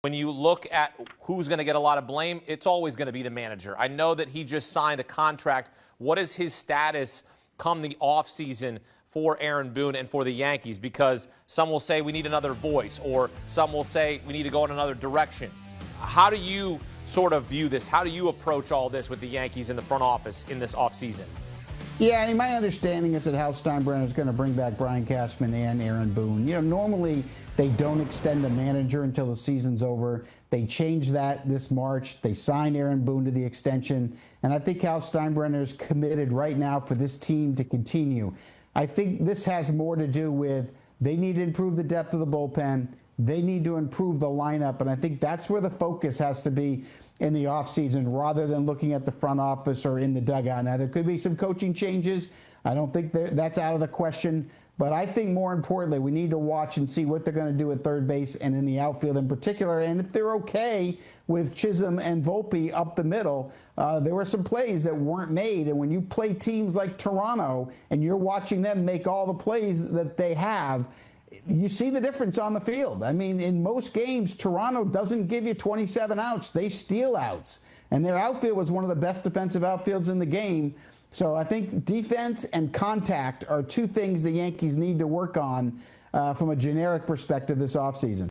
When you look at who's going to get a lot of blame, it's always going to be the manager. I know that he just signed a contract. What is his status come the offseason for Aaron Boone and for the Yankees? Because some will say we need another voice, or some will say we need to go in another direction. How do you sort of view this? How do you approach all this with the Yankees in the front office in this offseason? Yeah, I mean, my understanding is that Hal Steinbrenner is going to bring back Brian Cashman and Aaron Boone. You know, normally they don't extend a manager until the season's over. They changed that this March. They signed Aaron Boone to the extension. And I think Hal Steinbrenner is committed right now for this team to continue. I think this has more to do with they need to improve the depth of the bullpen. They need to improve the lineup. And I think that's where the focus has to be in the offseason rather than looking at the front office or in the dugout. Now, there could be some coaching changes. I don't think that's out of the question. But I think more importantly, we need to watch and see what they're going to do at third base and in the outfield in particular. And if they're okay with Chisholm and Volpe up the middle, there were some plays that weren't made. And when you play teams like Toronto and you're watching them make all the plays that they have, you see the difference on the field. I mean, in most games, Toronto doesn't give you 27 outs. They steal outs. And their outfield was one of the best defensive outfields in the game. So I think defense and contact are two things the Yankees need to work on from a generic perspective this offseason.